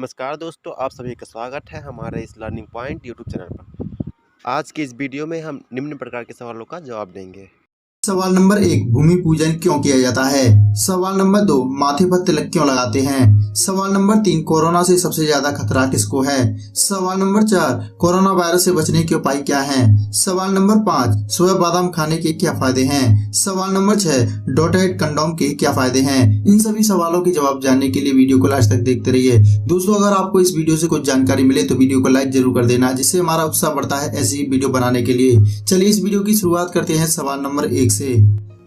नमस्कार दोस्तों, आप सभी का स्वागत है हमारे इस लर्निंग पॉइंट यूट्यूब चैनल पर। आज की इस वीडियो में हम निम्न प्रकार के सवालों का जवाब देंगे। सवाल नंबर 1, भूमि पूजन क्यों किया जाता है। सवाल नंबर 2, माथे पर तिलक क्यों लगाते हैं। सवाल नंबर 3, कोरोना से सबसे ज्यादा खतरा किसको है। सवाल नंबर 4, कोरोना वायरस से बचने के उपाय क्या हैं। सवाल नंबर 5, सुबह बादाम खाने के क्या फायदे हैं। सवाल नंबर 6, डॉटेड कंडोम के क्या फायदे हैं। इन सभी सवालों के जवाब जानने के लिए वीडियो को लास्ट तक देखते रहिए। दोस्तों, अगर आपको इस वीडियो से कुछ जानकारी मिले तो वीडियो को लाइक जरूर कर देना, जिससे हमारा उत्साह बढ़ता है ऐसी ही वीडियो बनाने के लिए। चलिए इस वीडियो की शुरुआत करते हैं सवाल नंबर 1 से।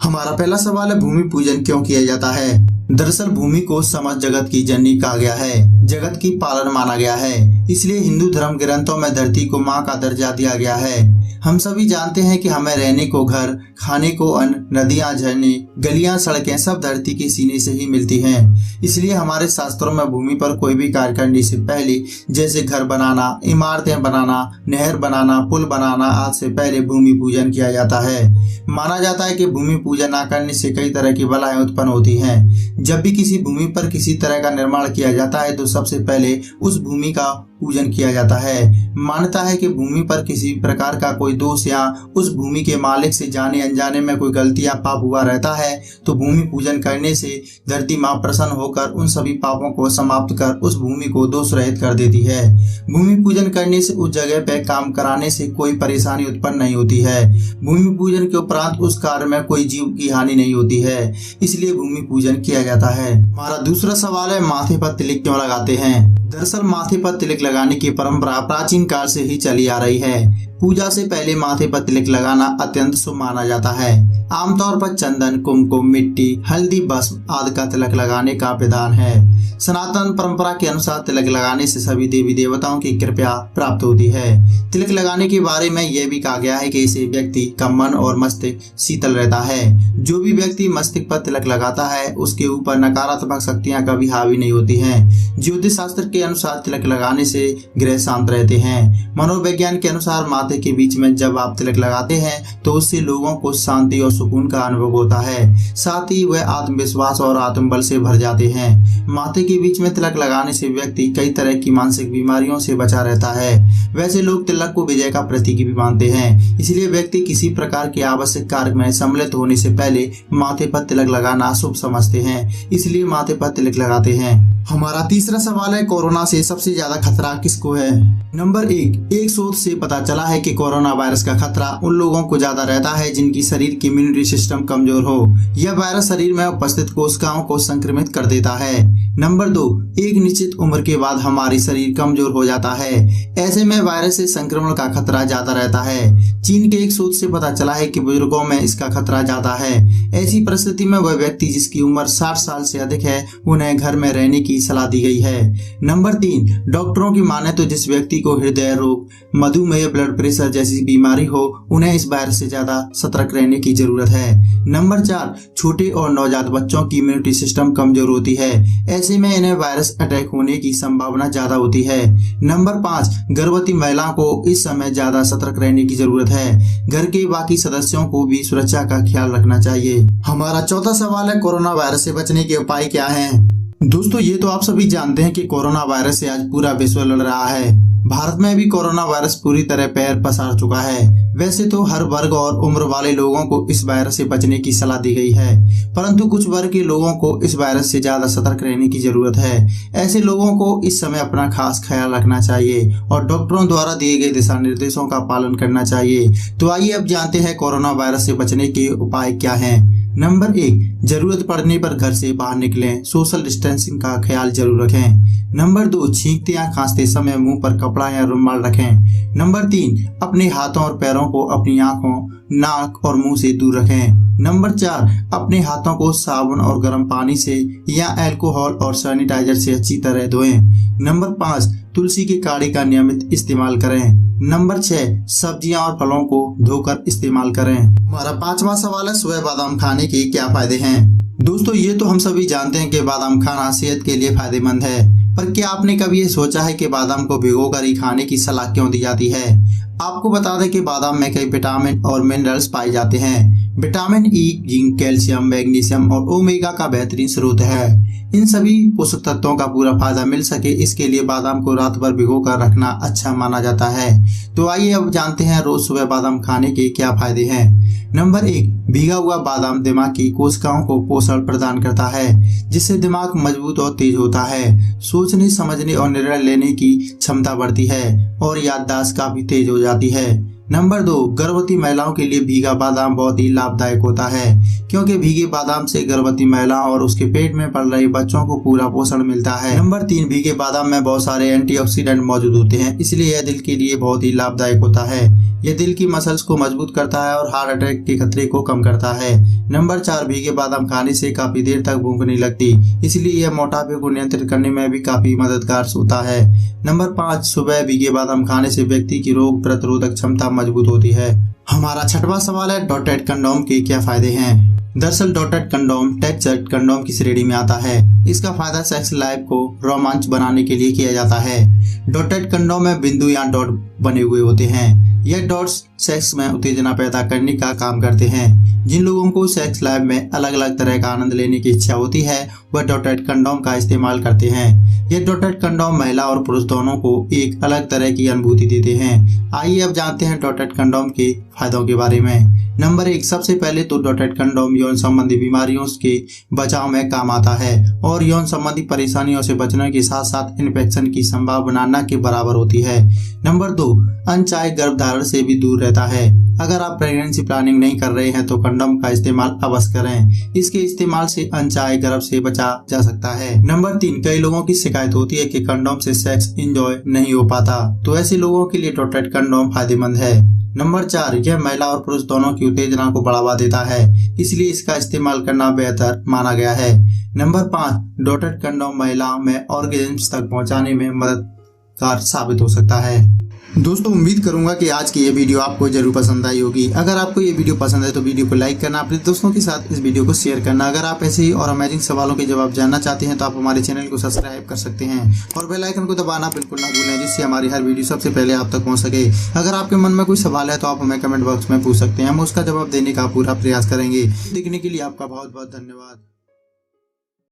हमारा पहला सवाल है, भूमि पूजन क्यों किया जाता है। दरअसल भूमि को समस्त जगत की जननी कहा गया है, जगत की पालन माना गया है, इसलिए हिंदू धर्म ग्रंथों में धरती को मां का दर्जा दिया गया है। हम सभी जानते हैं कि हमें रहने को घर, खाने को अन्न, नदियां, झरने, गलियां, सड़कें सब धरती के सीने से ही मिलती हैं। इसलिए हमारे शास्त्रों में भूमि पर कोई भी कार्य करने से पहले, जैसे घर बनाना, इमारतें बनाना, नहर बनाना, पुल बनाना आदि से पहले भूमि पूजन किया जाता है। माना जाता है कि भूमि पूजन न करने से कई तरह की बलाएं उत्पन्न होती हैं। जब भी किसी भूमि पर किसी तरह का निर्माण किया जाता है तो सबसे पहले उस भूमि का पूजन किया जाता है। मान्यता है कि भूमि पर किसी प्रकार का कोई दोष या उस भूमि के मालिक से जाने अनजाने में कोई गलती या पाप हुआ रहता है तो भूमि पूजन करने से धरती मां प्रसन्न होकर उन सभी पापों को समाप्त कर उस भूमि को दोष रहित कर देती है। भूमि पूजन करने से उस जगह पर काम कराने से कोई परेशानी उत्पन्न नहीं होती है। भूमि पूजन के उपरांत उस कार्य में कोई जीव की हानि नहीं होती है, इसलिए भूमि पूजन किया जाता है। हमारा दूसरा सवाल है, माथे पर तिलक क्यों लगाते हैं। दरअसल माथे पर तिलक लगाने की परंपरा प्राचीन काल से ही चली आ रही है। पूजा से पहले माथे पर तिलक लगाना अत्यंत शुभ माना जाता है। आमतौर पर चंदन, कुमकुम, मिट्टी, हल्दी, भस्म आदि का तिलक लगाने का विधान है। सनातन परंपरा के अनुसार तिलक लगाने से सभी देवी देवताओं की कृपा प्राप्त होती है। तिलक लगाने के बारे में यह भी कहा गया है कि इसे व्यक्ति का मन और मस्तिष्क शीतल रहता है। जो भी व्यक्ति मस्तिष्क पर तिलक लगाता है उसके ऊपर नकारात्मक शक्तियां कभी हावी नहीं होती हैं। ज्योतिष शास्त्र के अनुसार तिलक लगाने से ग्रह शांत रहते हैं। मनोविज्ञान के अनुसार माथे के बीच में जब आप तिलक लगाते हैं तो उससे लोगों को शांति और सुकून का अनुभव होता है। साथ ही वह आत्मविश्वास और आत्मबल से भर जाते हैं। माथे के बीच में तिलक लगाने से व्यक्ति कई तरह की मानसिक बीमारियों से बचा रहता है। वैसे लोग तिलक को विजय का प्रतीक भी मानते हैं, इसलिए व्यक्ति किसी प्रकार के आवश्यक कार्य में सम्मिलित होने से पहले माथे पर तिलक लगाना शुभ समझते हैं, इसलिए माथे पर तिलक लगाते हैं। हमारा तीसरा सवाल है, कोरोना से सबसे ज्यादा खतरा किसको है। नंबर 1, एक शोध से पता चला है कि कोरोना वायरस का खतरा उन लोगों को ज्यादा रहता है जिनकी शरीर की इम्यूनिटी सिस्टम कमजोर हो। यह वायरस शरीर में उपस्थित कोशिकाओं को संक्रमित कर देता है। नंबर 2, एक निश्चित उम्र के बाद हमारी शरीर कमजोर हो जाता है। ऐसे में वायरस से संक्रमण का खतरा ज्यादा रहता है। चीन के एक शोध से पता चला है कि बुजुर्गों में इसका खतरा ज्यादा है। ऐसी परिस्थिति में वह व्यक्ति जिसकी उम्र 60 साल से अधिक है उन्हें घर में रहने की सलाह दी गई है। नंबर 3, डॉक्टरों की माने तो जिस व्यक्ति को हृदय रोग, मधुमेह, ब्लड प्रेशर जैसी बीमारी हो उन्हें इस वायरस से ज्यादा सतर्क रहने की जरूरत है। नंबर 4, छोटे और नवजात बच्चों की इम्यूनिटी सिस्टम कमजोर होती है। ऐसे में इन्हें वायरस अटैक होने की संभावना ज्यादा होती है। नंबर 5, गर्भवती महिलाओं को इस समय ज्यादा सतर्क रहने की जरूरत है। घर के बाकी सदस्यों को भी सुरक्षा का ख्याल रखना चाहिए। हमारा चौथा सवाल है, कोरोना वायरस से बचने के उपाय क्या हैं। दोस्तों, ये तो आप सभी जानते हैं कि कोरोना वायरस से आज पूरा विश्व लड़ रहा है। भारत में भी कोरोना वायरस पूरी तरह पैर पसार चुका है। वैसे तो हर वर्ग और उम्र वाले लोगों को इस वायरस से बचने की सलाह दी गई है, परंतु कुछ वर्ग के लोगों को इस वायरस से ज्यादा सतर्क रहने की जरूरत है। ऐसे लोगों को इस समय अपना खास ख्याल रखना चाहिए और डॉक्टरों द्वारा दिए गए दिशा निर्देशों का पालन करना चाहिए। तो आइए अब जानते हैं कोरोना वायरस से बचने के उपाय क्या हैं। नंबर 1, जरूरत पड़ने पर घर से बाहर निकलें, सोशल डिस्टेंसिंग का ख्याल जरूर रखें। नंबर 2, छींकते या खांसते समय मुंह पर कपड़ा या रुमाल रखें। नंबर 3, अपने हाथों और पैरों को अपनी आंखों, नाक और मुंह से दूर रखें। नंबर 4, अपने हाथों को साबुन और गर्म पानी से या अल्कोहल और सैनिटाइजर से अच्छी तरह धोएं। नंबर 5, तुलसी के काढ़े का नियमित इस्तेमाल करें। नंबर 6, सब्जियां और फलों को धोकर इस्तेमाल करें। हमारा पांचवा सवाल है, सुबह बादाम खाने के क्या फायदे हैं। दोस्तों, ये तो हम सभी जानते हैं कि बादाम खाना सेहत के लिए फायदेमंद है, पर क्या आपने कभी ये सोचा है कि बादाम को भिगोकर ही खाने की सलाह क्यों दी जाती है। आपको बता दें कि बादाम में कई विटामिन और मिनरल्स पाए जाते हैं। Vitamin E, zinc, calcium, magnesium और ओमेगा का बेहतरीन स्रोत है। इन सभी पोषक तत्वों का पूरा फायदा मिल सके इसके लिए बादाम को रात भर भिगो कर रखना अच्छा माना जाता है। तो आइए अब जानते हैं रोज सुबह बादाम खाने के क्या फायदे हैं। नंबर 1, भीगा हुआ बादाम दिमाग की कोशिकाओं को पोषण प्रदान करता है, जिससे दिमाग मजबूत और तेज होता है। सोचने, समझने और निर्णय लेने की क्षमता बढ़ती है और याददाश्त काफी तेज हो जाती है। नंबर 2, गर्भवती महिलाओं के लिए भीगा बादाम बहुत ही लाभदायक होता है, क्योंकि भीगे बादाम से गर्भवती महिला और उसके पेट में पल रहे बच्चों को पूरा पोषण मिलता है। नंबर 3, भीगे बादाम में बहुत सारे एंटीऑक्सीडेंट मौजूद होते हैं, इसलिए यह दिल के लिए बहुत ही लाभदायक होता है। यह दिल की मसल्स को मजबूत करता है और हार्ट अटैक के खतरे को कम करता है। नंबर 4, भीगे बादाम खाने से काफी देर तक भूख नहीं लगती, इसलिए यह मोटापे को नियंत्रित करने में भी काफी मददगार होता है। नंबर 5, सुबह भीगे बादाम खाने से व्यक्ति की रोग प्रतिरोधक क्षमता मजबूत होती है। हमारा छठवां सवाल है, डॉटेड कंडोम के क्या फायदे हैं। दरअसल डॉटेड कंडोम टेक्सचर्ड कंडोम की श्रेणी में आता है। इसका फायदा सेक्स लाइफ को रोमांच बनाने के लिए किया जाता है। डॉटेड कंडोम में बिंदु या डॉट बने हुए होते हैं। यह डॉट्स सेक्स में उत्तेजना पैदा करने का काम करते हैं। जिन लोगों को सेक्स लाइफ में अलग अलग तरह का आनंद लेने की इच्छा होती है वह डॉटेड कंडोम का इस्तेमाल करते हैं। ये डॉटेड कंडोम महिला और पुरुष दोनों को एक अलग तरह की अनुभूति देते हैं। आइए अब जानते हैं डॉटेड कंडोम के फायदों के बारे में। नंबर 1, सबसे पहले तो डॉटेड कंडोम यौन संबंधी बीमारियों के बचाव में काम आता है और यौन संबंधी परेशानियों से बचने के साथ साथ इन्फेक्शन की संभावना न के बराबर होती है। नंबर 2, अनचाहे गर्भधारण से भी दूर रहता है। अगर आप प्रेगनेंसी प्लानिंग नहीं कर रहे हैं तो कंडोम का इस्तेमाल अवश्य करें। इसके इस्तेमाल से अनचाहे गर्भ से बचा जा सकता है। नंबर 3, कई लोगों की शिकायत होती है कि कंडोम से सेक्स एंजॉय नहीं हो पाता, तो ऐसे लोगों के लिए डॉटेड कंडोम फायदेमंद है। नंबर 4, यह महिला और पुरुष दोनों की उत्तेजना को बढ़ावा देता है, इसलिए इसका इस्तेमाल करना बेहतर माना गया है। नंबर 5, डॉटेड कंडोम महिलाओं में ऑर्गेजम्स तक पहुंचाने में मददगार साबित हो सकता है। दोस्तों, उम्मीद करूंगा कि आज की ये वीडियो आपको जरूर पसंद आई होगी। अगर आपको ये वीडियो पसंद है तो वीडियो को लाइक करना, अपने दोस्तों के साथ इस वीडियो को शेयर करना। अगर आप ऐसे ही और अमेजिंग सवालों के जवाब जानना चाहते हैं तो आप हमारे चैनल को सब्सक्राइब कर सकते हैं और बेल आइकन को दबाना बिल्कुल ना भूलें, जिससे हमारी हर वीडियो सबसे पहले आप तक पहुंच सके। अगर आपके मन में कोई सवाल है तो आप हमें कमेंट बॉक्स में पूछ सकते हैं, हम उसका जवाब देने का पूरा प्रयास करेंगे। देखने के लिए आपका बहुत बहुत धन्यवाद।